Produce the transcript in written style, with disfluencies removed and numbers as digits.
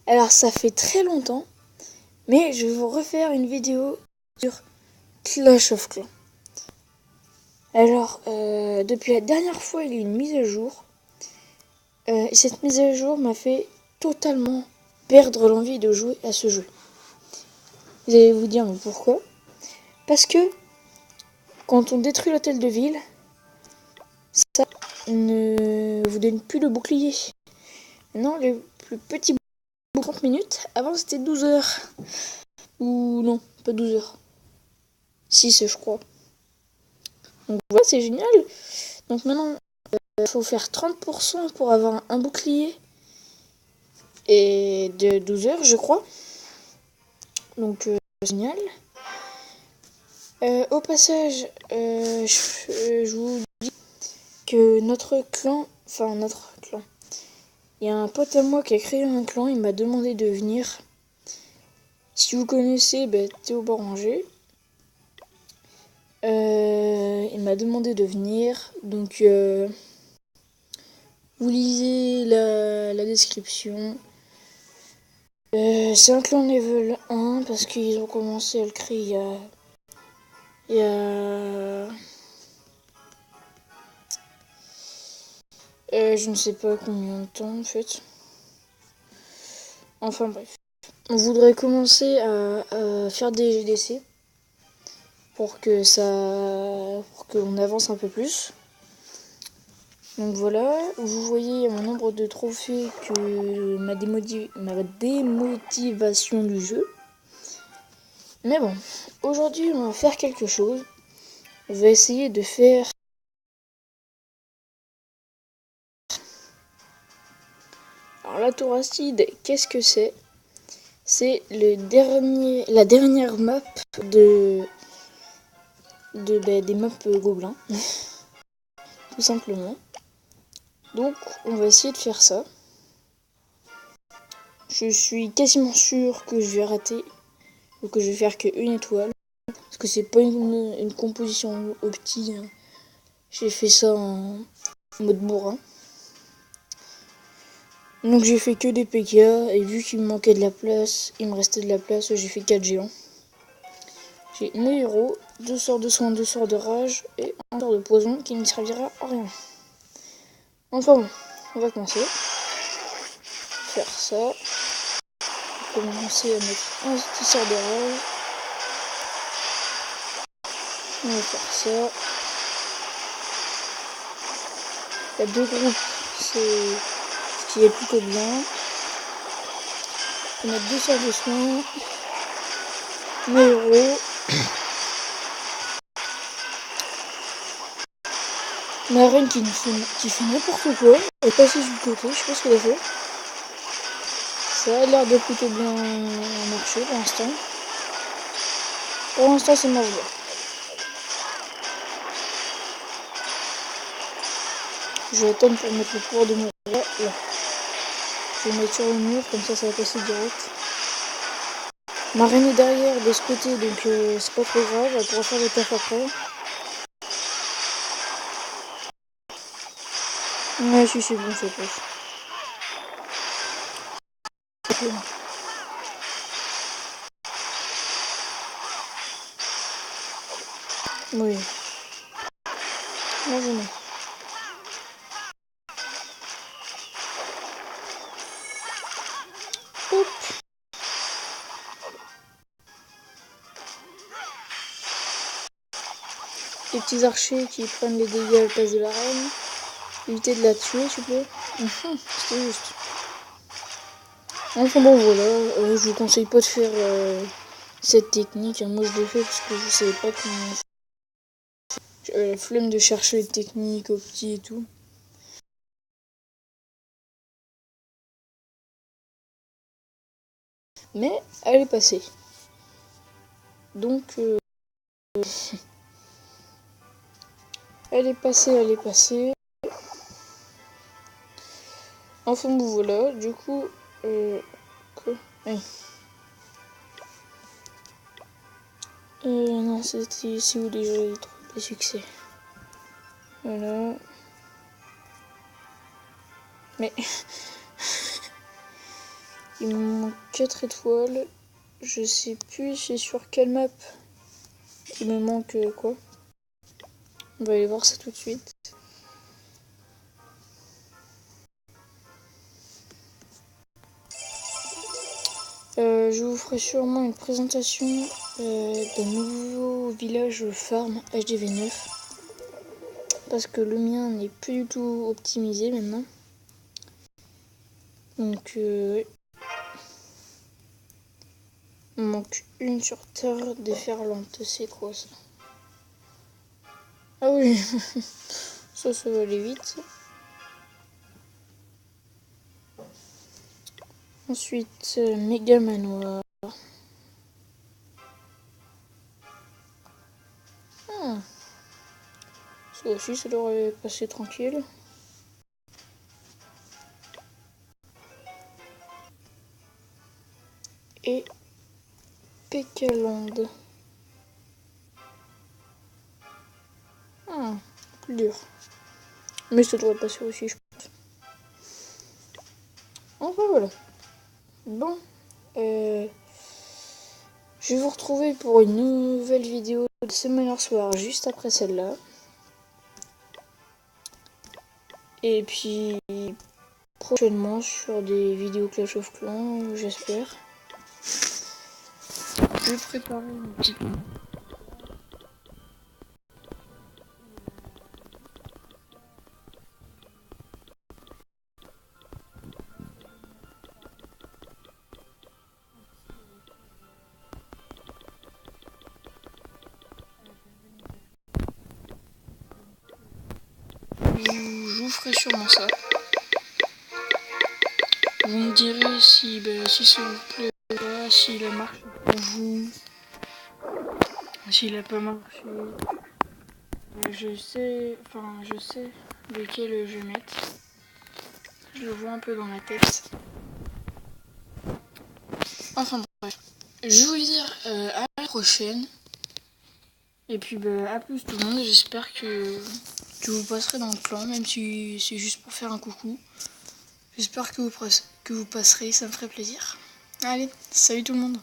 Alors ça fait très longtemps, mais je vais vous refaire une vidéo sur Clash of Clans. Alors, depuis la dernière fois, il y a eu une mise à jour. Et cette mise à jour m'a fait totalement perdre l'envie de jouer à ce jeu. Vous allez vous dire, mais pourquoi? Parce que quand on détruit l'hôtel de ville, ça ne vous donne plus de bouclier. Maintenant, les plus petits 30 minutes, avant c'était 12 heures. Ou non, pas 12 heures. 6, je crois. Donc voilà, c'est génial. Donc maintenant, il faut faire 30% pour avoir un bouclier. Et de 12 heures, je crois. Donc génial. Au passage, je vous dis que notre clan, il y a un pote à moi qui a créé un clan, il m'a demandé de venir. Si vous connaissez Théo Boranger, il m'a demandé de venir, donc vous lisez la description. C'est un clan level 1 parce qu'ils ont commencé à le créer il y a je ne sais pas combien de temps en fait. Enfin bref. On voudrait commencer à faire des GDC pour qu'on avance un peu plus. Donc voilà, vous voyez mon nombre de trophées que ma démotivation du jeu. Mais bon, aujourd'hui on va faire quelque chose. On va essayer de faire... Alors la tour acide, qu'est-ce que c'est? C'est la dernière map des maps gobelins. Tout simplement. Donc on va essayer de faire ça. Je suis quasiment sûr que je vais rater. Ou que je vais faire qu'une étoile. Parce que c'est pas une composition optique. J'ai fait ça en mode bourrin. Donc j'ai fait que des PK. Et vu qu'il me manquait de la place, il me restait de la place, j'ai fait 4 géants. J'ai 9 héros, 2 sorts de soin, 2 sorts de rage et un sort de poison qui ne servira à rien. Enfin bon, on va commencer. Faire ça. On va commencer à mettre un petit sort de rage. On va faire ça. Il y a 2 groupes, c'est ce qui est plutôt bien. On va mettre 2 sorts de soin. 9 héros. Ma reine qui fait n'importe quoi. Elle est passée du côté, je sais pas ce qu'elle a fait. Ça a l'air de plutôt bien marcher pour l'instant. Pour l'instant, c'est marche bien. Je vais attendre pour mettre le pouvoir de mon roi là. Je vais mettre sur le mur, comme ça va passer direct. Ma reine est derrière de ce côté, donc c'est pas trop grave, elle pourra faire le taf après. Ouais, si c'est bon, ça passe. C'est bon. Oui. Moi, je mets. Hop. Les petits archers qui prennent les dégâts à la place de la reine. Évitez de la tuer, s'il vous plaît. C'était juste. Enfin bon, voilà. Je vous conseille pas de faire cette technique. Moi, je l'ai fait parce que je savais pas comment... J'avais la flemme de chercher les techniques au petit et tout. Mais elle est passée. Donc, elle est passée. Enfin bon, voilà. Du coup, quoi? Ouais. Non, c'était ici où déjà il trouve les succès. Voilà. Mais Il me manque 4 étoiles. Je sais plus c'est sur quelle map il me manque quoi. On va aller voir ça tout de suite. Je vous ferai sûrement une présentation d'un nouveau village farm HDV9. Parce que le mien n'est plus du tout optimisé maintenant. Donc il me manque une sur terre déferlante. C'est quoi ça? Ah oui, ça va aller vite. Ensuite, méga manoir. Ça aussi, ça devrait passer tranquille. Et Pécaland. Plus dur. Mais ça devrait passer aussi, je pense. Enfin voilà. Bon. Je vais vous retrouver pour une nouvelle vidéo de ce meilleur soir juste après celle-là. Et puis prochainement sur des vidéos Clash of Clans, j'espère. Je vais préparer une petite... Je vous ferai sûrement ça. Vous me direz si ça vous plaît ou pas, s'il a marché pour vous, s'il a pas marché. Je sais lequel je vais mettre. Je le vois un peu dans ma tête. Enfin bref. Je vous dire à la prochaine. Et puis à plus tout le monde. J'espère que vous passerez dans le clan, même si c'est juste pour faire un coucou. J'espère que vous passerez, ça me ferait plaisir. Allez, salut tout le monde.